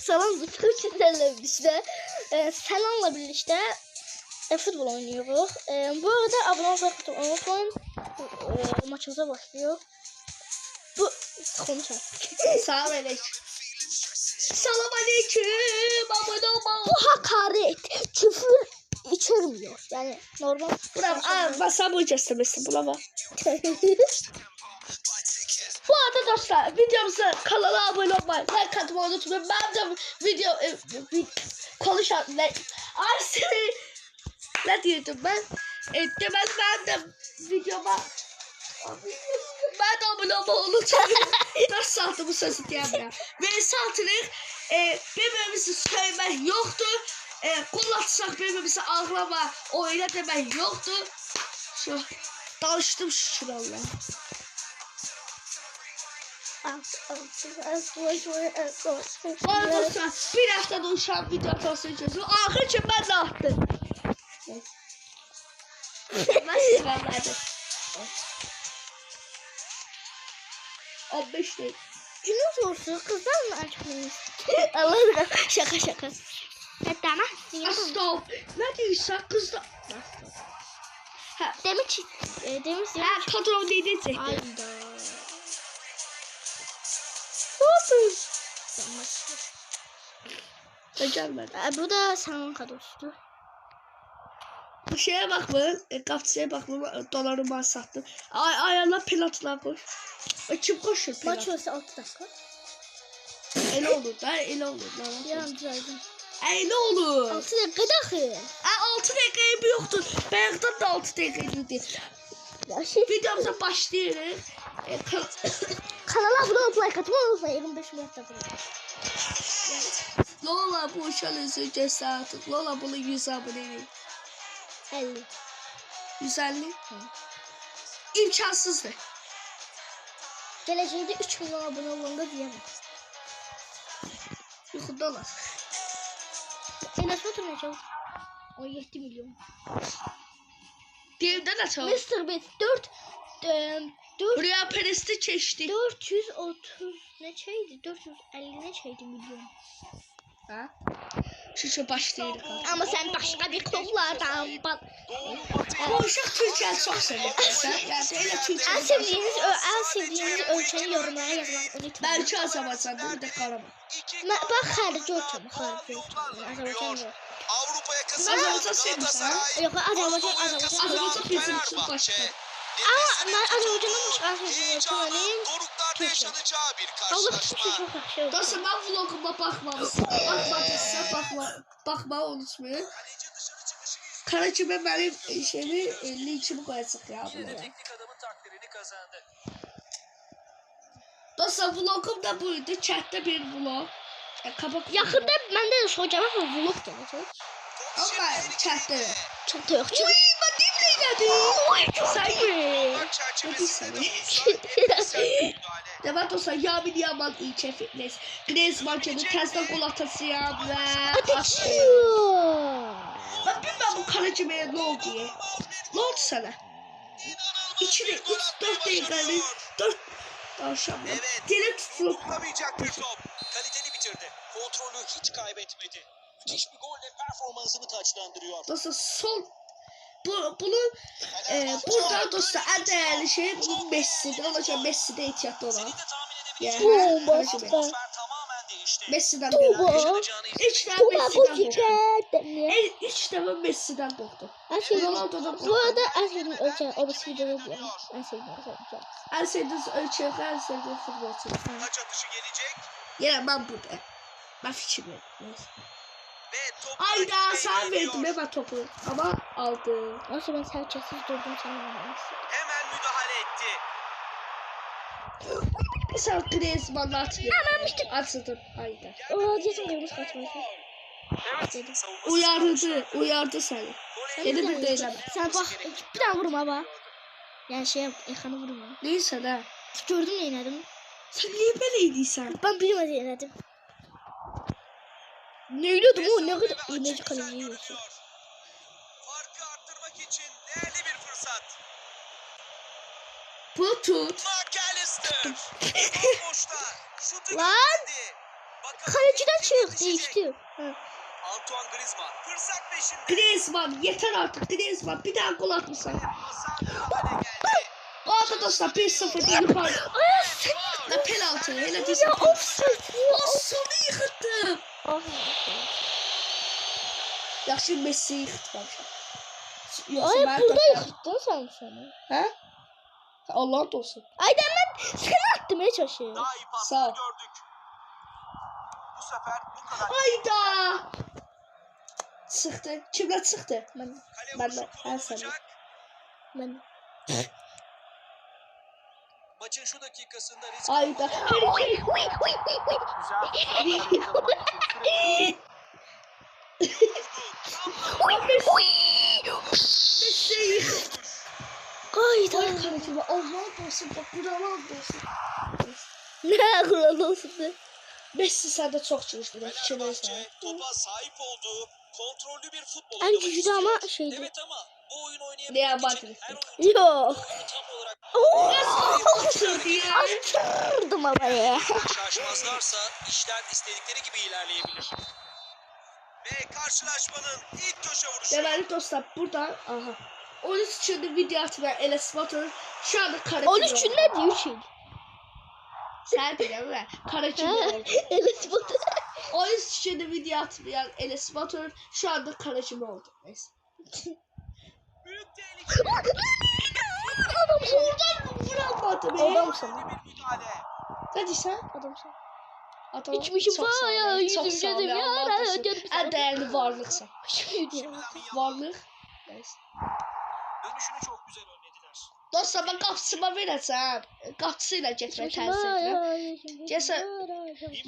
Salam sizlerle birlikte Selam'la birlikte futbol oynuyoruz. Bu arada abone olmayı unutmayın. Maçımıza başlıyor. Bu konuş artık. Salam aleyküm. Salam aleyküm. Abone olma. Bu hakaret, küfür içermiyor. Yani normal. Buram basam göstermesi bulama. Bu arada dostlar videomuza kanala abone olmayı, like atmayı unutmayın. Ben de video konuşan ne diyordum ben? Demek ben de videoma ben de abone olmayı unutmayın. Nasıl sattı bu sözü diyemem. Ve satılık birbirimizi söylemek yoktur. Kullatsak birbirimizi ağlama, oyna demek yoktur. Şu danıştım şükür Allah. Arkadaşlar bir haftada uşağım video atması için ahır için ben de attım. Ben sıralardım. 15 değil. Günün sorusu kızlar mı açmıyorsunuz? Allah'ım şaka. Tamam. Stop. Ne diyorsun kızlar? Demiş. Patron diyecekti. Hayda. Gelmedi. Bu da senin kadrosu. Bu şeye bakmayın. Kapçıya bakmayın. Doları ben sattım. Ayağına pilotlar koş. Kim koşuyor pilot? Maç olsa 6 dakika. El olur da el olur. Yarım düzeldim. El olur. 6 dakika dahi. 6 dakikayı bir yoktur. Bayaktan da 6 dakikaydı. Videomuza başlayalım. Kanala abone olup like atmayı unutmayın. 25 Mart'ta Lola bu şalesi cesaret. Lola bunu 100 abone. 50. 150. İmkansızdı. Geleceğinde 3 milyon abone olanda diyemem. Yukarıdalar. Enes oturmaya çalış. 17 milyon. Diğerinde de çalış. Mr. Beast 4 Rüya peresti çeşti. 430 ne şeydi? 450 ne şeydi milyon. Ha? Şu başlayalım. Ama sen başka bir klublardan bak. Bu uşaq Türkçəni çox sevir. Yəni elə Türkçə. En sevdiğiniz ölçeği yorumlara yazmak unutmayın. Ben 2 Azərbaycanlı, bir də Qarabağ. Bak xarici ölçeği, Azerbaycan yok. Avrupa'ya Azerbaycan sevmirsən? Yok Azerbaycan bizim için başka. Ama ben Azerbaycan'dan başka Azerbaycan'ın doruklarda yaşanacağı bir Allah karşılaşma. çok yaxşı. Dostum, ben vloguma bakmağı unutmayın. Karacıma benim linkimi koyacaq ya. Teknik adamın takdirini kazandı. Dostum, vlogum da buydu. Çətdə bir vlog. Yakında bende de soracağım ama vlog gelecek. Ama çətdə. Çok da yok çünkü. Ben demleyədim. Oy çok iyi. Maç çerçevesinde Demek olsa Yamin Yaman ilçe fitness. Griezmann kimi təzdən qol atasıyam və Ben bilmem bu Karacıma'ya ne oldu ya. Ne oldu sana? 3-4 dakikayı 4 akşamlar. Evet. Dili tutulup Bulamayacak bir top. Kaliteli bitirdi. Kontrolü hiç kaybetmedi. Müthiş bir golle performansını taçlandırıyor. dostlar son bunu burada dostlar en değerli şey bunun Messi'de olacak. Messi'de ehtiyatlı olan. Yani Karacıma. Tamamen değişti. Messi'den Tuba. beri. 3 tane Tuba bu Messi'den korktum. şikayet. 3 tane Messi'den korktum. Ronaldo'dan Bu korktum. arada en sevdiğim ölçeği o bir videoda diyorum. En sevdiğim ölçeği. En sevdiğiniz ölçeği, en sevdiğiniz futbolcu. Taç atışı gelecek Yine ben burada. Ben fikrimi. Neyse. ve top Ayda sen verdin hemen topu ama aldı. Nasıl ben serçesiz durdum sana anlamışsın. hemen müdahale etti. Mesela Griezmann'la atmıyor. Anlamıştık. Atıldım. Ayda. O diyeceğim kırmızı kaçmayı. Uyardı seni. Yeni bir deylemem. Sen bak bir daha vurma bak. Yani şey ekranı vurma. Neyse de. Gördün mü yenedim? Sen niye böyleydiysen? Ben bilmedi yenedim. Neyliyordum o ne kadar iğneci kaleci yiyorsun. Farkı arttırmak için değerli bir fırsat. Bu tut. McAllister. Boşta. Şutu Lan! gönderdi. Bakalım Kaleciden kim çık yetişecek? değişti. Hı. Antoine Griezmann fırsat peşinde. Griezmann yeter artık Griezmann. Bir daha gol atmışsın. Hasan müdahale geldi. O arada dostlar 1-0 değil yukarı. Ne penaltı. Hele değilse Ya penaltı. offside. O sonu yıkıttım. Yaxşı Messi'yi yıkıtmamışam. Yoksa Ay ben burada de... yıkıttın sen sana. He? Allah da olsun. Aydan ben seni attırmaya çalışıyorum. Daha iyi Sağ pasları ol. gördük. Bu sefer bu kadar. Hayda. Çıktı. Kimler çıktı? Ben, Kale Ben vuruşu de- ben sana. kullanılacak. ben. Maçın şu dakikasında risk Hayda. almadan- Messi'yi yıkıttı. Hayda. Ay kalecime Allah da olsun. Bak buralar da olsun. Ne kural olsun be. Messi sende çok çalıştı. Fenerbahçe topa sahip olduğu kontrollü bir futbol En oynamak güçlü istiyor. ama şeydi. Evet ama bu oyunu Ne oynayabilmek yabancı için her listesi? oyuncu Yok. oyunu tam olarak Kaçırdı ya. Attırdım ama ya. şaşmazlarsa işler istedikleri gibi ilerleyebilir. Ve karşılaşmanın ilk köşe vuruşu. Değerli dostlar buradan aha. 13 içinde video atmayan Enes Batur şu anda karacı 13 ne diyor şey? Sen biliyor musun? Karacı oldu. Enes Batur. 13 içinde video atmayan Enes Batur şu anda karacı oldu. Neyse. Büyük tehlike. Buradan vuramadı be. Adamsın. Bir müdahale. Ne diyorsun? Adamsın. Adam İçmişim çok sağ ol, bayağı, çok yüzüm sağ ol yedim ya, ya, Allah ben olsun. ödedim En sana. değerli varlıksın. Şimdi ya. Varlık. Neyse. Dönüşünü çok güzel önlediler. Dostlar ben kapısıma vereceğim. Kapısıyla getmeye İçmişim ters edirəm. bayağı. Cəsə,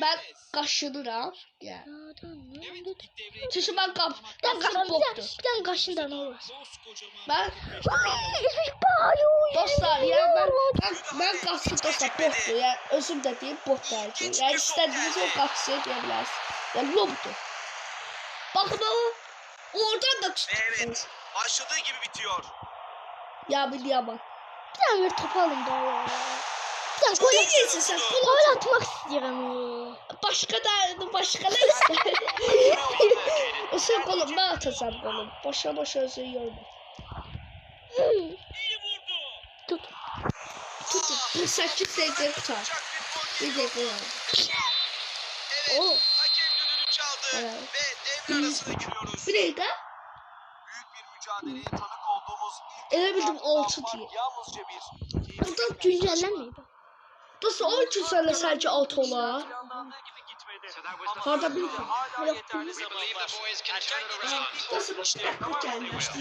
Ben kaşınıram. Ya. Çünkü ben kapısım boktu. Bir tane kaşından olur. Ben dostlar ya ben kapısı dostlar boktu. Yani özüm de deyim bok derdi. Yani istediğiniz o kapısıya diyebilirsiniz. Yani lobdu. Bakın o oradan da tuttu. Evet. Başladığı gibi bitiyor. Ya bir yaman. Bir tane bir top alın da ya. Bir tane Çok gol, iyi Neyse sen vurdu. gol atmak istiyorum. başka da başka ne ister? O sen kolum ben atacağım kolum. Boşa özü yorma. İyi vurdu. Tut. Bir 8 dakika tutar. Çak bir gol. Bir dakika yani. Evet. Oo. Hakem düdüğünü çaldı Evet. ve devre arasına giriyoruz. Bir dakika. Büyük bir mücadeleye tanık olduğumuz ilk Ele bildim, yarıdan altı fark diye. yalnızca bir. Burada güncellenmiyor. Dostlar 13 sene sadece alt ola. Planlandığı gibi gitmedi. Harda bildim. Hala yeterli zaman var. Dostlar İşte bak gelmişti.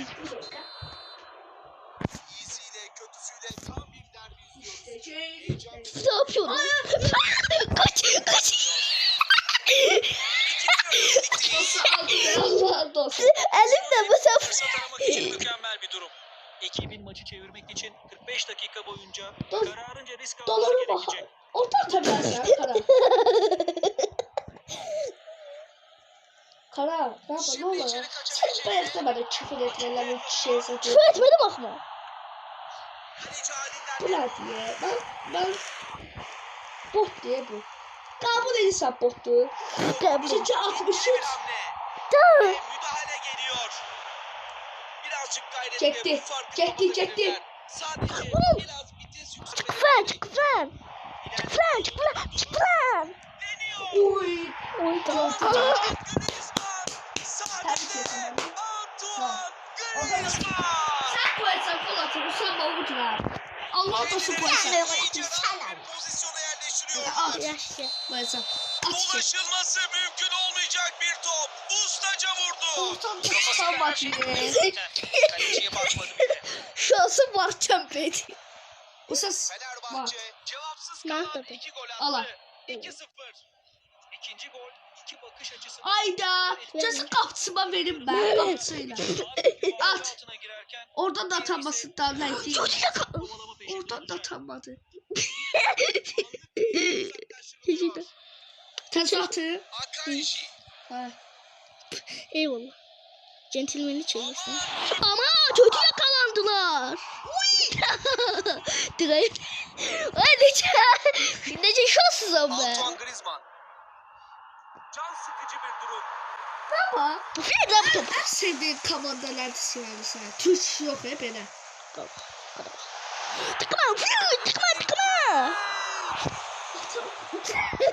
iyisiyle kötüsüyle tam bir derbi izliyoruz. Ne yapıyorsun? Kaç. Dostlar altı beyaz dostlar. Elimle bu sefer. Fırsat aramak için mükemmel bir durum. Ekibin maçı çevirmek için 45 dakika boyunca Dur. kararınca risk Dolara almaları bak. gerekecek. Orta atabilirsin Kara. Kara. Ne yapalım Şimdi oğlum? içeri Sen bayakta bana küfür etmeler bir şey satıyor. Küfür etmedi bakma. Kaleci Bu halinden ne diye? Ben bot diye bu. Kabul edilsen bottu. Üçüncü 63. bir hamle. Müdahale geliyor. Birazcık gayretle Çekti, bu farkı çekti, kapatabilirler. çekti. Sadece biraz vites yükseltmek. Fren. Deniyor. Uy. Oy tamam. Griezmann. Tebrik Sadece ederim. Antoine Griezmann. Sen koyarsan gol atır. Sen bavut ver. Allah olsun koyarsan. İyice rahat bir pozisyona yerleştiriyor. At. Yaşlı. Koyarsan. At çek. Ulaşılması mümkün olmayacak bir top. Ustaca vurdu. Ortam tutsam bak yine. Kaleciye bakmadı bile. Şansı var çempet. Bu ses. Fenerbahçe cevapsız Ne kalan yaptı? 2 gol Allah. attı. 2-0. İkinci gol 2 bakış açısı. Ayda. Cesi kapısıma verin ben. Kapısıyla. At. Altına girerken Oradan da atanmasından ne değil. kovalama peşinde Oradan da olacak. atanmadı. Hicide. Tezatı. Akanji. Ha. Eyvallah. Centilmeni çevirsin. Ama kötü yakalandı. vurdular. Direkt. Ay nece şanssızım be. Antoine Griezmann. Can sıkıcı bir durum. Ama Bir laptop. en sevdiğim komandalar sırası sana. Tuş yok hep öyle. Tıkma.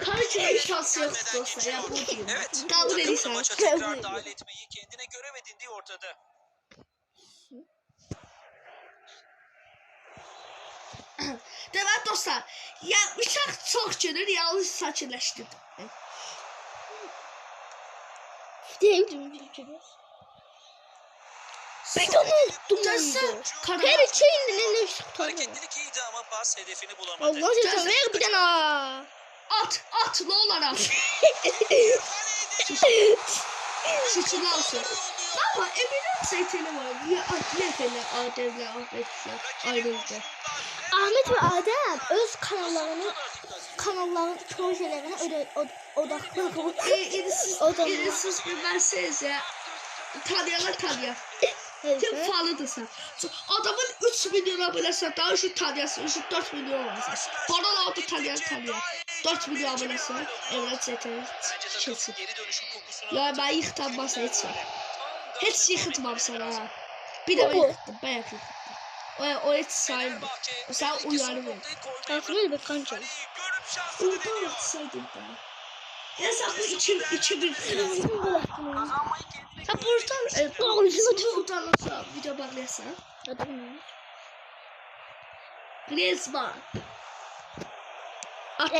Kalecinin hiç şansı yok dostlar ya bu değil. Evet. Kabul Takımını edilsen. maça tekrar dahil etmeyi kendine göremediği ortada. Demek dostlar. Ya bıçak çok gelir yalnız saçılaştırdım. Her şeyin ne tutar. Hareketlilik iyiydi ama pas hedefini bulamadı. Allah yeter ver bir tane. At ne olur at. Sıçılı olsun. Ama eminim zeytini var. Ya Nefeli, Adem'le Ahmet'le ayrıldı. Ahmet ve Adem öz kanalların projelerine odaklı. İrisiz bilmezseniz ya. Tanıyanlar. Kim falıdırsa. Adamın 3 milyon abonesi daha şu tanıyasın. Şu 4 milyon olmasa. Bana da oldu tanıyan. 4 milyon abonesi. Evet zaten. Çesin. Geri dönüşün kokusunu Ya ben yıktanmazsa hiç yok. Hiç yıkıtmam sana ha. Bir de ben yıkıttım. Ben yıkıttım. O hiç sayıldı. O sen uyarı ver. Aslında bir kanca. Uyarı saydım ben. Ya sen bu içi bir ha buradan nasıl video bakıyorsan Griezmann attı.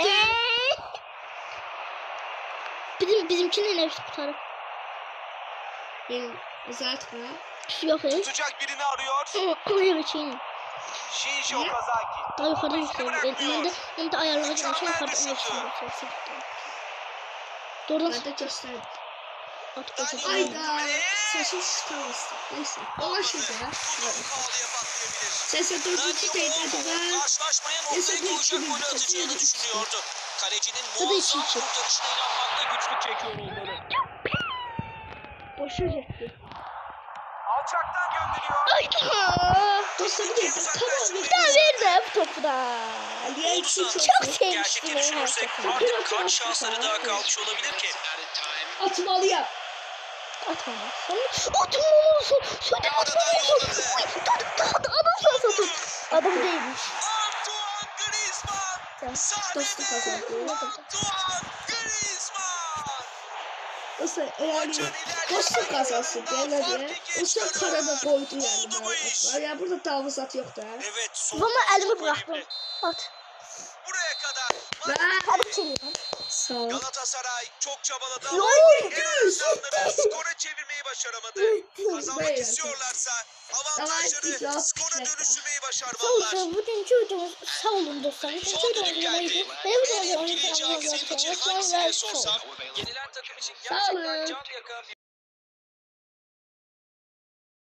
Bizimkinin ne tutarı? Benim uzatma. Yok ya. tutacak birini arıyor. Evet şeyin. Shinji Okazaki. Daha yukarıda yükseliyor. Ben de ayarlara gideceğim. Şu yukarıda yükseliyor. Doğrudan Ben de gösterdim. at koşalım. Ayda saçın tutamazsın. Neyse. Dolaşırdı ya. Sese 4. değdi. Karşılaşmaya noktayı koyacak golü atacağını düşünüyordu. Kalecinin muazzam kurtarışına inanmakta güçlük çekiyor onları. Boşa gitti. Alçaktan gönderiyor. Dostum değil. Tamam. Bir tane verdim topu da. Çok Gerçekten düşünürsek artık kaç şansları daha kalmış olabilir ki? Atmalıyım. Adam değilmiş. Antoine Griezmann! Dostum Sahnede kazandı. Antoine Griezmann! Dostum yani dostum kazansın diye diye. Usta karada koydu yani. Oldu bu iş. Ya burada davuzat yok da. Evet, son Bana elimi çok bıraktım. önemli. At. Buraya kadar. Ben Hadi çevireyim. sağ ol. Galatasaray çok çabaladı ama Yok, en önemli skora çevirmeyi başaramadı. Kazanmak Böyle. istiyorlarsa Tamam, avantajları yok. skora dönüştürmeyi Sağ başarmalılar. olun. Bugünkü videomuz sağ olun dostlar. Son düdük geldi. En etkileyici hangisi maçın hangisiyle sorsam yenilen takım için Sağ olun. gerçekten can yakan